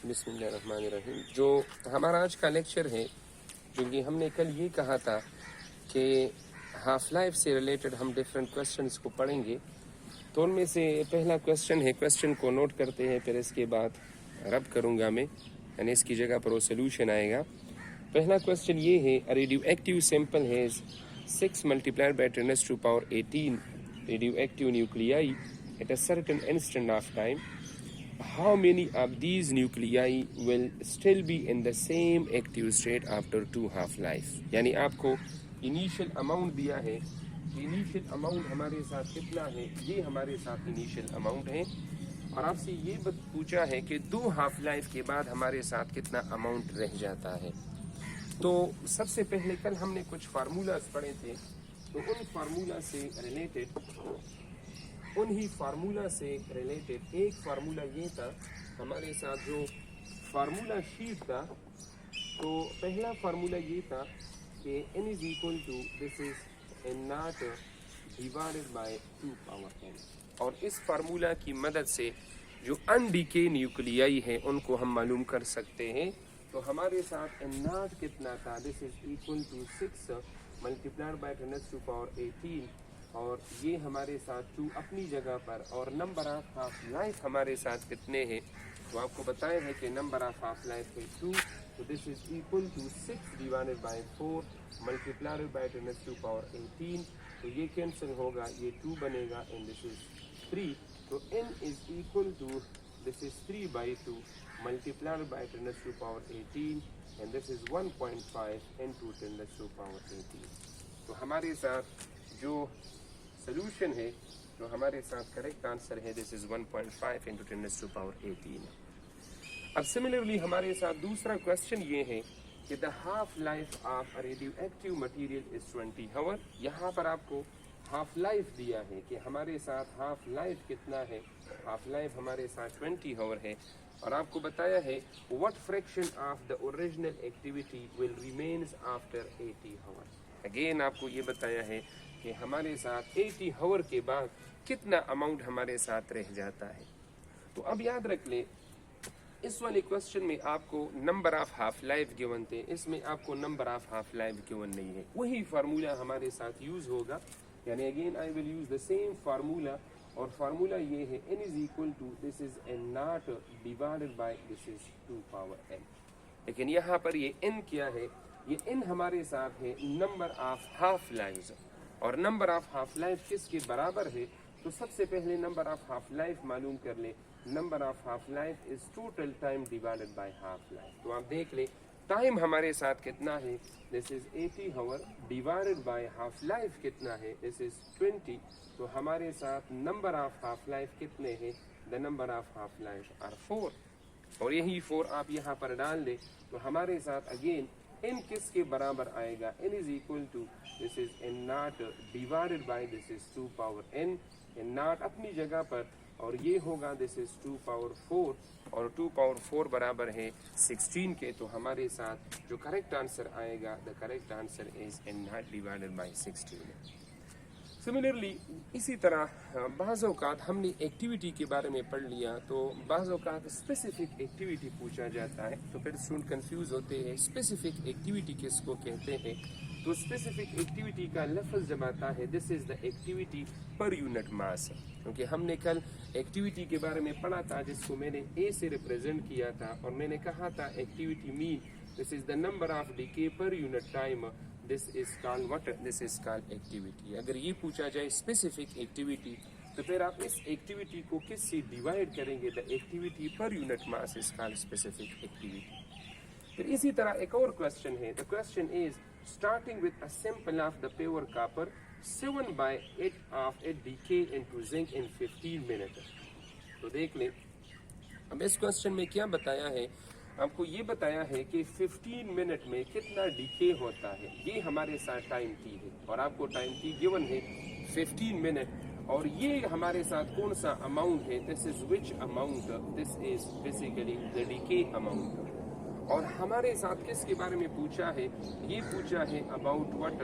بسم اللہ الرحمن الرحیم. جو ہمارا آج کا لیکچر ہے، جو کہ ہم نے کل یہ کہا تھا کہ ہاف لائف سے ریلیٹڈ ہم ڈفرینٹ کویسچنس کو پڑھیں گے. تو ان میں سے پہلا کویسچن ہے، کویسچن کو نوٹ کرتے ہیں، پھر اس کے بعد رب کروں گا میں، یعنی اس کی جگہ پر وہ سلوشن آئے گا. پہلا کویسچن یہ ہے، radioactive sample has 6 multiplied by 10⁻18 radioactive nuclei at a certain instant of time. How many of these nuclei will still be in the same active state after 2 half-life؟ یعنی آپ کو initial amount دیا ہے، initial amount ہمارے ساتھ کتنا ہے، یہ ہمارے ساتھ انیشیل اماؤنٹ ہے، اور آپ سے یہ پوچھا ہے کہ 2 ہاف لائف کے بعد ہمارے ساتھ کتنا اماؤنٹ رہ جاتا ہے. تو سب سے پہلے کل ہم نے کچھ فارمولاز پڑھے تھے، تو ان فارمولا سے ریلیٹڈ ایک فارمولا یہ تھا ہمارے ساتھ، جو فارمولا شیٹ تھا. تو پہلا فارمولا یہ تھا کہ n is equal to this is n naught divided by 2 power n. اور اس فارمولا کی مدد سے جو ان ڈیکے نیوکلیائی ہیں ان کو ہم معلوم کر سکتے ہیں. تو ہمارے ساتھ n naught کتنا تھا، this is equal to 6 multiplied by 10⁻18، اور یہ ہمارے ساتھ 2 اپنی جگہ پر، اور نمبر آف ہاف لائف ہمارے ساتھ کتنے ہیں. تو آپ کو بتایا ہے کہ نمبر آف ہاف لائف ہے 2، تو this is equal to 6 divided by 4 multiplied by 10⁻18. تو یہ کینسل ہوگا، یہ 2 بنے گا، اینڈ دس از 3. تو n is equal to this is 3/2 multiplied by 10⁻18، and this is 1.5 into 10⁻18. تو ہمارے ساتھ جو سلوشن ہے، جو ہمارے ساتھ کریکٹ آنسر ہے، دس از 1.5 into 10⁻18. اب سملرلی ہمارے ساتھ دوسرا کویسچن یہ ہے کہ دا half life of radio active material is 20 hours. یہاں پر آپ کو ہاف لائف دیا ہے کہ ہمارے ساتھ ہاف لائف کتنا ہے، ہاف لائف ہمارے ساتھ 20 hours ہے، اور آپ کو بتایا ہے what fraction of the original activity will remains after 80 hours. Again آپ کو یہ بتایا ہے کہ ہمارے ساتھ 80 hours کے بعد کتنا اماؤنٹ ہمارے ساتھ رہ جاتا ہے. تو اب یاد رکھ لیں، اس والے کویسچن میں آپ کو number of half life given تھے، اس میں آپ کو number of half life given نہیں ہے. وہی فارمولا ہمارے ساتھ یوز ہوگا، یعنی again I will use the same formula, اور فارمولا یہ ہے n is equal to this is n naught divided by this is 2 power n. لیکن یہاں پر یہ n کیا ہے، یہ n ہمارے ساتھ ہے نمبر آف ہاف لائف، اور نمبر آف ہاف لائف کس کے برابر ہے. تو سب سے پہلے نمبر آف ہاف لائف معلوم کر لیں. Number of half life is total time divided by half life. تو آپ دیکھ لیں ٹائم ہمارے ساتھ کتنا ہے، this is 80 hours divided by half life کتنا ہے، دس از 20. تو ہمارے ساتھ نمبر آف ہاف لائف کتنے ہیں، the number of half life are 4، اور یہی 4 آپ یہاں پر ڈال دیں. تو ہمارے ساتھ اگین n کس کے برابر آئے گا، n is equal to this is n naught divided by this is 2 power n. n naught اپنی جگہ پر، اور یہ ہوگا دس از 2 power 4، اور 2 power 4 برابر ہے 16 کے. تو ہمارے ساتھ جو کریکٹ آنسر آئے گا، the correct answer is n naught divided by 16. Similarly اسی طرح بعض اوقات ہم نے ایکٹیویٹی کے بارے میں پڑھ لیا، تو بعض اوقات اسپیسیفک ایکٹیویٹی پوچھا جاتا ہے، تو پھر اسٹوڈنٹ کنفیوز ہوتے ہیں اسپیسیفک ایکٹیویٹی کس کو کہتے ہیں. تو اسپیسیفک ایکٹیویٹی کا لفظ جب آتا ہے، this is the activity per unit ماس. کیونکہ ہم نے کل ایکٹیویٹی کے بارے میں پڑھا تھا جس کو میں نے اے سے ریپرزینٹ کیا تھا، اور میں نے کہا تھا activity mean this is the number of decay per unit time, this is called what, this is called activity. اگر یہ پوچھا جائے اسپیسیفک ایکٹیویٹی، تو پھر آپ اس ایکٹیویٹی کو کس سے ڈیوائڈ کریں گے، the activity per unit mass is call specific activity. پھر اسی طرح ایک اور کویسچن ہے، the question is starting with a sample of the pure copper 7/8 of a decay into zinc in 15 minutes. تو دیکھ لیں اب اس کویسچن میں کیا بتایا ہے، آپ کو یہ بتایا ہے کہ 15 منٹ میں کتنا ڈیکے ہوتا ہے. یہ ہمارے ساتھ ٹائم ٹی ہے، اور آپ کو ٹائم ٹی گیون ہے 15 منٹ، اور یہ ہمارے ساتھ کون سا اماؤنٹ ہے، this is which amount, this is basically the decay amount. اور ہمارے ساتھ کس کے بارے میں پوچھا ہے، یہ پوچھا ہے about what,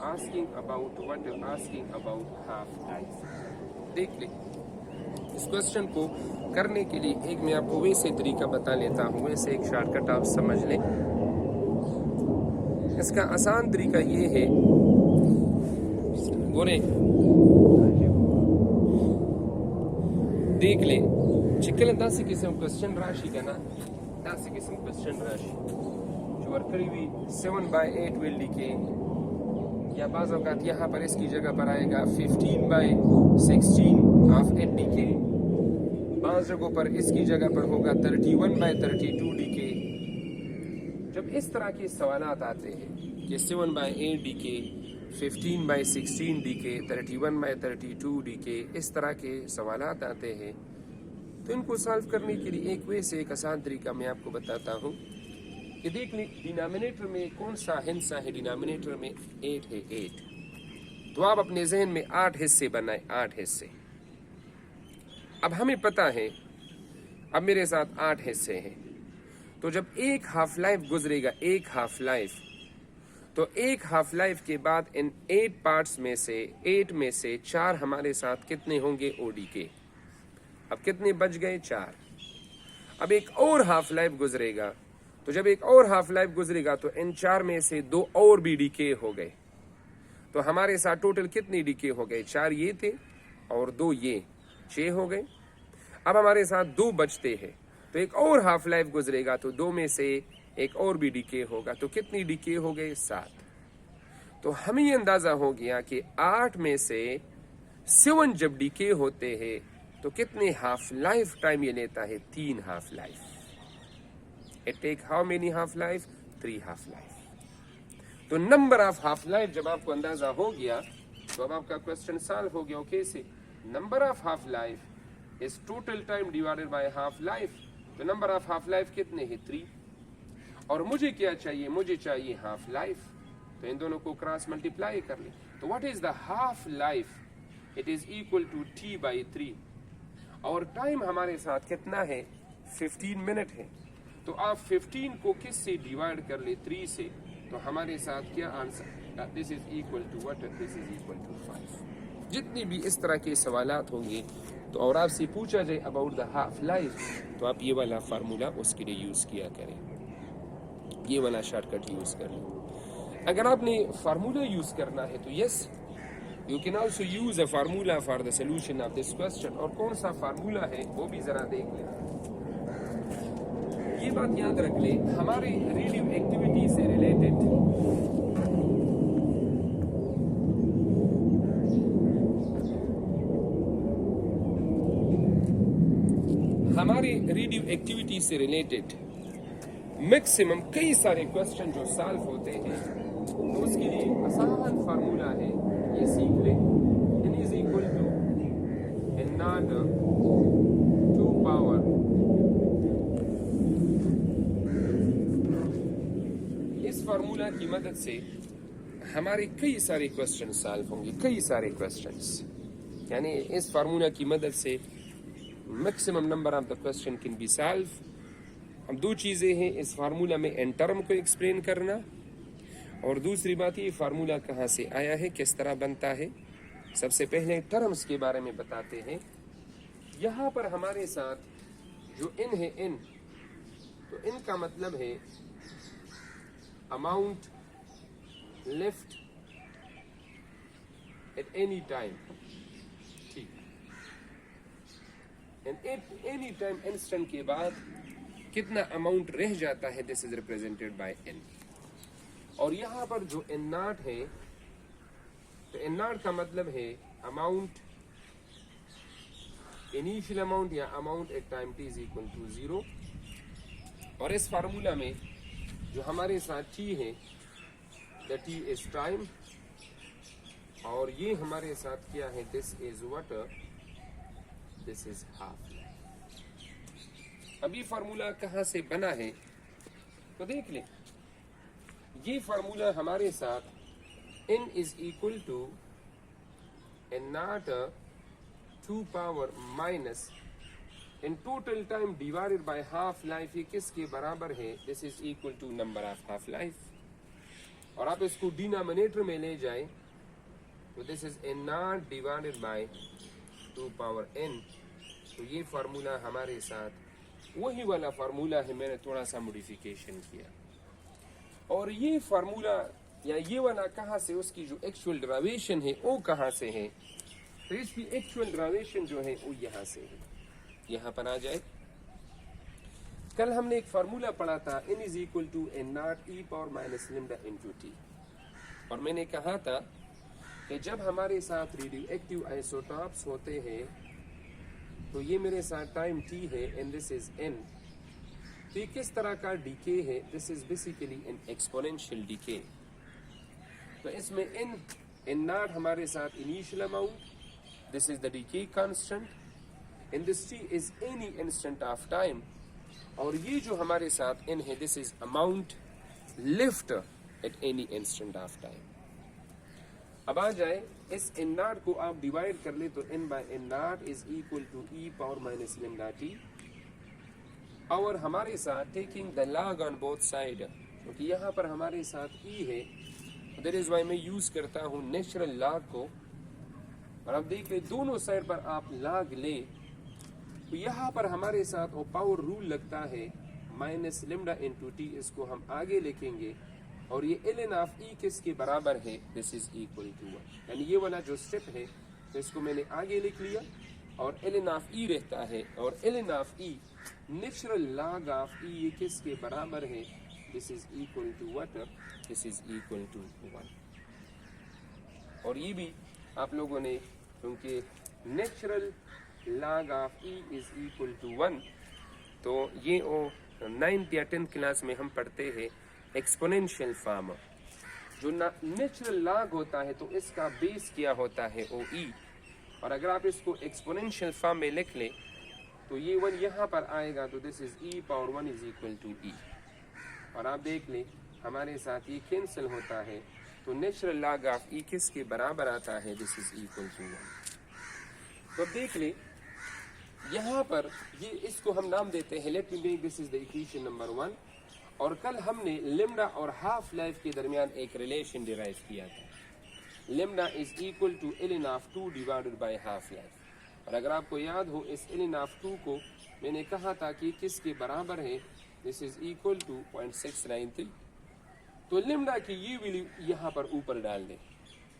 asking about what, asking about half life. دیکھ لیں اس کوشچن کو کرنے کے لیے ایک میں آپ کو ویسے طریقہ بتا لیتا ہوں، ویسے ایک شارٹ کٹ آپ سمجھ لیں۔ اس کا آسان طریقہ یہ ہے، گورے دیکھ لیں چکل داسی قسم کوشچن راشی کا نا، داسی قسم کوشچن راشی جو ورکڑی ہوئی 7/8 ول لکھے، یا بعض اوقات یہاں پر اس کی جگہ پر آئے گا 15/16 آف 8 ڈی کے، بعض جگہوں پر اس کی جگہ پر ہوگا 31/32 ڈی کے۔ جب اس طرح کے سوالات آتے ہیں کہ 7/8 ڈی کے، 15/16 ڈی کے، 31/32 ڈی کے، اس طرح کے سوالات آتے ہیں تو ان کو سالو کرنے کے لیے ایک وے سے ایک آسان طریقہ میں آپ کو بتاتا ہوں کہ دیکھ لیں ڈینامینیٹر میں کون سا ہندسہ ہے، ڈینامینیٹر میں 8 ہے، 8 تو آپ اپنے ذہن میں 8 حصے بنائیں، 8 حصے۔ اب ہمیں پتا ہے، اب میرے ساتھ 8 حصے ہیں، تو جب ایک ہاف لائف گزرے گا، ایک ہاف لائف، تو ایک ہاف لائف کے بعد ان 8 پارٹس میں سے 8 میں سے 4 ہمارے ساتھ کتنے ہوں گے، او ڈی کے۔ اب کتنے بچ گئے، 4۔ اب ایک اور ہاف لائف گزرے گا، تو جب ایک اور ہاف لائف گزرے گا تو ان 4 میں سے 2 اور بھی ڈی کے ہو گئے، تو ہمارے ساتھ ٹوٹل کتنے ڈی کے ہو گئے، 4 یہ تھے اور 2 یہ، 6 ہو گئے۔ اب ہمارے ساتھ 2 بچتے ہیں، تو ایک اور ہاف لائف گزرے گا تو 2 میں سے ایک اور بھی ڈی کے ہوگا، تو کتنی ڈی کے ہو گئے، 7۔ تو ہمیں یہ اندازہ ہو گیا کہ 8 میں سے 7 جب ڈی کے ہوتے ہیں تو کتنے ہاف لائف ٹائم یہ لیتا ہے، 3 half life. It take how many half life? 3 half life۔ تو نمبر آف ہاف لائف جب آپ کو اندازہ ہو گیا تو اب آپ کا کوشچن سالو ہو گیا۔ اوکے سے number of half life is total time divided by half life, تو نمبر آف ہاف لائف کتنے ہیں، 3۔ اور مجھے کیا چاہیے، مجھے چاہیے ہاف لائف، تو ان دونوں کو کراس ملٹیپلائی کر لیں، تو what is the half life, it is equal to T/3، اور ٹائم ہمارے ساتھ کتنا ہے، 15 منٹ ہے۔ تو آپ 15 کو کس سے ڈیوائڈ کر لیں، 3 سے، تو ہمارے ساتھ کیا answer, this is equal to what, this is equal to 5۔ جتنی بھی اس طرح کے سوالات ہوں گے تو اور آپ سے پوچھا جائے اباؤٹ دا ہاف لائف، تو آپ یہ والا فارمولا اس کے لیے یوز کیا کریں، یہ والا شارٹ کٹ یوز کر لیں۔ اگر آپ نے فارمولا یوز کرنا ہے تو yes, you can also use a formula for the solution of this question, اور کون سا فارمولا ہے وہ بھی ذرا دیکھ لیں۔ یہ بات یاد رکھ لیں، ہمارے ریڈنگ ایکٹیویٹی سے ریلیٹڈ میکسیمم کئی سارے کوشچن جو سالو ہوتے ہیں، تو اس کے لیے آسان فارمولا ہے، یہ سیکھ لیں، n is equal to n naught 2 power us formula کی مدد سے ہمارے کئی سارے کوشچن سالو ہوں گے، کئی سارے کوشچنس، یعنی اس فارمولا کی مدد سے maximum number of the question can be solve. اب 2 چیزیں ہیں اس فارمولا میں، ان ٹرم کو ایکسپلین کرنا، اور دوسری بات یہ فارمولا کہاں سے آیا ہے، کس طرح بنتا ہے۔ سب سے پہلے ٹرمز کے بارے میں بتاتے ہیں۔ یہاں پر ہمارے ساتھ جو n ہے، n، تو n کا مطلب ہے amount left at any time، ٹھیک، and at any time instant کے بعد کتنا اماؤنٹ رہ جاتا ہے، this is represented by n۔ اور یہاں پر جو n ناٹ ہے، تو n ناٹ کا مطلب ہے اماؤنٹ، انیشیل اماؤنٹ یا amount at time t is equal to 0۔ اور اس فارمولا میں جو ہمارے ساتھ t ہے، دا t از ٹائم، اور یہ ہمارے ساتھ کیا ہے، this is water, this is half. اب یہ فارمولا کہاں سے بنا ہے تو دیکھ لیں، یہ فارمولا ہمارے ساتھ n is equal to n naught 2 power minus in total time divided by half life، یہ کس کے برابر ہے، this is equal to number of half life۔ اور آپ اس کو ڈینامینیٹر میں لے جائیں تو this is n naught divided by 2 power n، تو یہ فارمولا ہمارے ساتھ وہی والا فارمولا ہے، میں نے تھوڑا سا موڈیفیکیشن کیا. اور یہ فارمولا یا یہ والا کہاں سے، اس کی جو ایکچوئل ڈرائیویشن ہے وہ کہاں سے ہے؟ تو اس کی ایکچوئل ڈرائیویشن جو ہے وہ یہاں سے ہے. یہاں پر آ جائے، کل ہم نے ایک فارمولا پڑھا تھا n is equal to n naught e power minus lambda into t، اور میں نے کہا تھا کہ جب ہمارے ساتھ ریڈیو ایکٹیو آئسوٹاپس ہوتے ہیں تو یہ میرے ساتھ ٹائم t ہے and this is n. تو یہ کس طرح کا ڈیکے ہے؟ This is basically an exponential decay. تو اس میں n ناٹ ہمارے ساتھ initial amount, this is the decay constant, and this t is any instant of time, اور یہ جو ہمارے ساتھ n ہے this is amount left at any instant of time. اب آ جائے اس n ناٹ کو آپ ڈیوائڈ کر لیں تو n by n naught is equal to e power minus lambda t, اور ہمارے ساتھ taking the log on both side, کیونکہ یہاں پر ہمارے ساتھ ای ہے، دیٹ از وائی میں یوز کرتا ہوں نیچرل لاگ کو. اور اب دیکھ لیں دونوں سائڈ پر آپ لاگ لیں تو یہاں پر ہمارے ساتھ وہ پاور رول لگتا ہے مائنس لیمڈا انٹو ٹی، اس کو ہم آگے لکھیں گے، اور یہ ln آف ای کس کے برابر ہے؟ This is equal to 1. یعنی یہ والا جو اسٹیپ ہے اس کو میں نے آگے لکھ لیا، اور ln آف ای رہتا ہے، اور ln of e natural log of e یہ کس کے برابر ہے؟ This is equal to what? This is equal to 1. اور یہ بھی آپ لوگوں نے، کیونکہ natural log of e is equal to 1، تو یہ 9th یا 10th کلاس میں ہم پڑھتے ہیں ایکسپونینشیل فارم. جو نیچرل لاگ ہوتا ہے تو اس کا بیس کیا ہوتا ہے او ای، اور اگر آپ اس کو ایکسپونینشیل فارم میں لکھ لیں تو یہ 1 یہاں پر آئے گا، تو this is E power 1 is equal to ای. اور آپ دیکھ لیں ہمارے ساتھ یہ کینسل ہوتا ہے، تو نیچرل لاگ آف ای کس کے برابر آتا ہے؟ This is equal to 1. تو دیکھ لیں یہاں پر یہ اس کو ہم نام دیتے ہیں، let me make this is the equation number 1. اور کل ہم نے لیمڈا اور ہاف لائف کے درمیان ایک ریلیشن ڈیرائیو کیا تھا، lambda is equal to ln of 2 divided by half life. اور اگر آپ کو یاد ہو اس ln آف 2 کو میں نے کہا تھا کہ کس کے برابر ہے؟ This is equal to 0.693. تو لیمڈا کی یہ ویلیو یہاں پر اوپر ڈال دیں،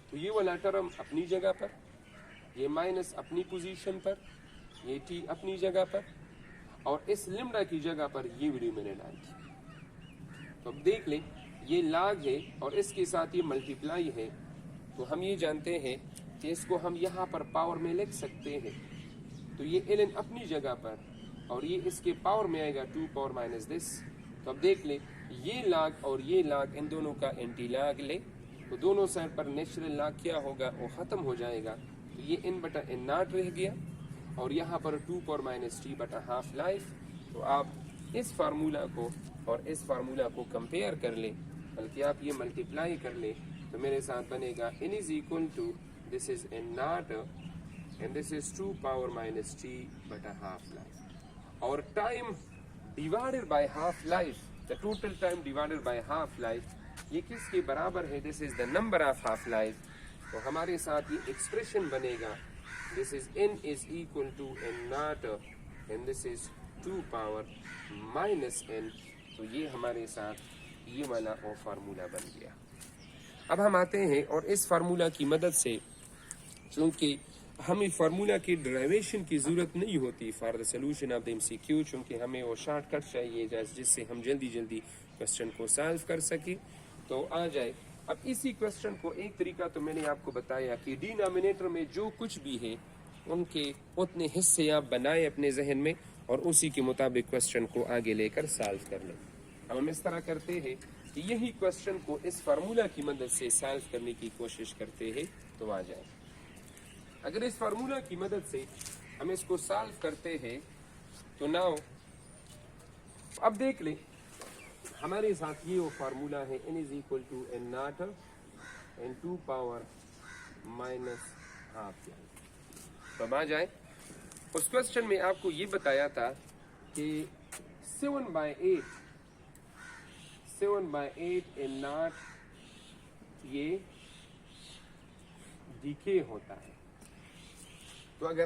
تو یہ والا ٹرم اپنی جگہ پر، یہ مائنس اپنی پوزیشن پر، یہ ٹی اپنی جگہ پر، اور اس لیمڈا کی جگہ پر یہ ویلیو میں نے ڈال دی. تو اب دیکھ لیں یہ لاگ ہے اور اس کے ساتھ یہ ملٹیپلائی ہے، تو ہم یہ جانتے ہیں کہ اس کو ہم یہاں پر پاور میں لکھ سکتے ہیں. تو یہ ln اپنی جگہ پر اور یہ اس کے پاور میں آئے گا 2 پاور مائنس دس. تو اب دیکھ لیں یہ لاگ اور یہ لاگ ان دونوں کا اینٹی لاگ لے تو دونوں سائڈ پر نیچرل لاگ کیا ہوگا؟ وہ ختم ہو جائے گا. تو یہ n بٹا n ناٹ رہ گیا، اور یہاں پر 2 پاور مائنس ٹی بٹا ہاف لائف. تو آپ اس فارمولا کو اور اس فارمولا کو کمپیئر کر لیں، بلکہ آپ یہ ملٹیپلائی کر لیں، تو میرے ساتھ بنے گا n is equal to this is n naught and this is 2 power minus t بٹا ہاف لائف. اور time divided by half life, the total time divided by half life یہ کس کے برابر ہے؟ This is the number of half life. تو ہمارے ساتھ یہ ایکسپریشن بنے گا، this is n is equal to n naught and this is 2 power minus n. تو یہ ہمارے ساتھ یہ والا اور فارمولا بن گیا. اب ہم آتے ہیں اور اس فارمولا کی مدد سے، چونکہ ہمیں فارمولا کی ڈرائیویشن کی ضرورت نہیں ہوتی for the solution of the MCQ، چونکہ ہمیں وہ شارٹ کٹ چاہیے جس سے ہم جلدی کوشچن کو سالو کر سکیں. تو آ جائے اب اسی کوشچن کو ایک طریقہ تو میں نے آپ کو بتایا کہ ڈینامینیٹر میں جو کچھ بھی ہے ان کے اتنے حصے آپ بنائیں اپنے ذہن میں، اور اسی کے مطابق کوشچن کو آگے لے کر سالو کر لیں. اب ہم اس طرح کرتے ہیں کہ یہی کوشچن کو اس فارمولا کی مدد سے سالو کرنے کی کوشش کرتے ہیں. تو آ جائے اگر اس فارمولا کی مدد سے ہم اس کو سالو کرتے ہیں تو ناؤ اب دیکھ لیں ہمارے ساتھ یہ وہ فارمولا ہے n is equal to n naught and 2 power minus half. تو اب آ جائے اس کوشچن میں آپ کو یہ بتایا تھا کہ 7/8 n naught یہ ڈیکے ہوتا ہے. تو اگر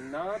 n0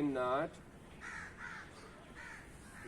n0,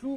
2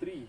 3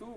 2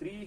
3।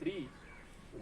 3,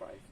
5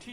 t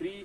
3।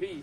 3।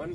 1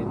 n,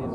n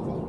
2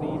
3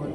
1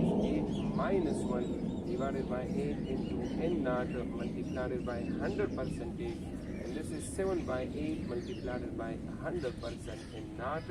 is 8 minus 1 divided by 8 into n naught multiplied by 100%, and this is 7 by 8 multiplied by 100% in naught.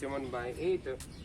7 by 8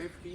50,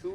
2,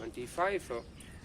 25.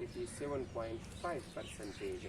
87.5%.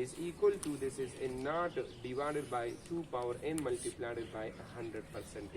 is equal to, this is n naught divided by 2 power n multiplied by 100%.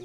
n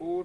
4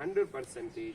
100%,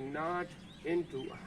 n naught into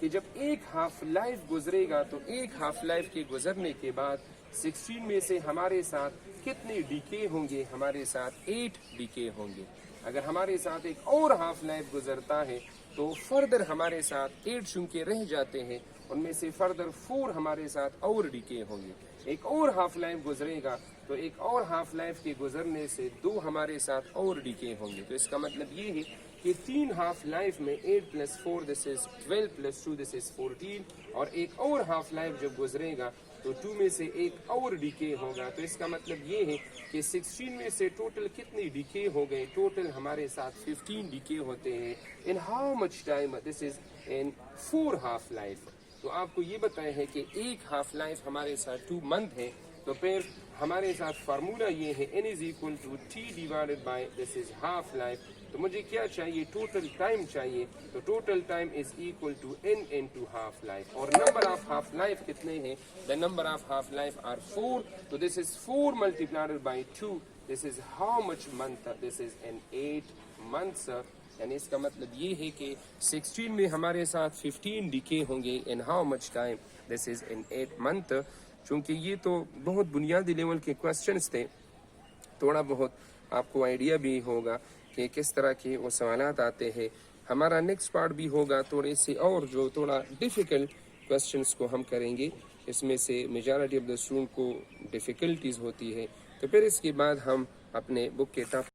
کہ جب ایک half life گزرے گا تو ایک half life کے گزرنے کے بعد 16 میں سے ہمارے ساتھ کتنے ڈیکے ہوں گے؟ ہمارے ساتھ 8 ڈیکے ہوں گے. اگر ہمارے ساتھ ایک اور ہاف لائف گزرتا ہے تو فردر ہمارے ساتھ 8 چونکہ رہ جاتے ہیں، ان میں سے فردر 4 ہمارے ساتھ اور ڈیکے ہوں گے. ایک اور ہاف لائف گزرے گا تو ایک اور ہاف لائف کے گزرنے سے 2 ہمارے ساتھ اور ڈیکے ہوں گے. تو اس کا مطلب یہ ہے کہ 3 ہاف لائف میں 8 + 4 دس از 12 + 2 دس از 14، اور ایک اور ہاف لائف جب گزرے گا تو 2 میں سے ایک اور ڈیکے ہوگا. تو اس کا مطلب یہ ہے کہ 16 میں سے ٹوٹل کتنے ڈیکے ہو گئے؟ ٹوٹل ہمارے ساتھ 15 ڈیکے ہوتے ہیں. In how much time? This is in 4 half life. تو آپ کو یہ بتایا ہے کہ ایک ہاف لائف ہمارے ساتھ 2 منتھ ہے. تو پھر ہمارے ساتھ فارمولا یہ ہے n = t / this is half life. تو مجھے کیا چاہیے؟ ٹوٹل ٹائم چاہیے. تو total time is equal to n into half life. اور نمبر آف ہاف لائف کتنے ہیں؟ the number of half life are 4. تو this is 4 multiplied by 2. this is how much month? this is in 8 months. یعنی اس کا مطلب یہ ہے کہ 16 میں ہمارے ساتھ 15 ڈیکے ہوں گے. in how much time? this is in 8 month. چونکہ یہ تو بہت بنیادی لیول کے کوسچنز تھے، تھوڑا بہت آپ کو آئیڈیا بھی ہوگا کہ کس طرح کے وہ سوالات آتے ہیں. ہمارا نیکسٹ پارٹ بھی ہوگا تھوڑے سے اور جو تھوڑا ڈیفیکلٹ کوسچنز کو ہم کریں گے. اس میں سے میجارٹی آف دا اسٹوڈنٹ کو ڈیفیکلٹیز ہوتی ہے. تو پھر اس کے بعد ہم اپنے بک کے ٹاپ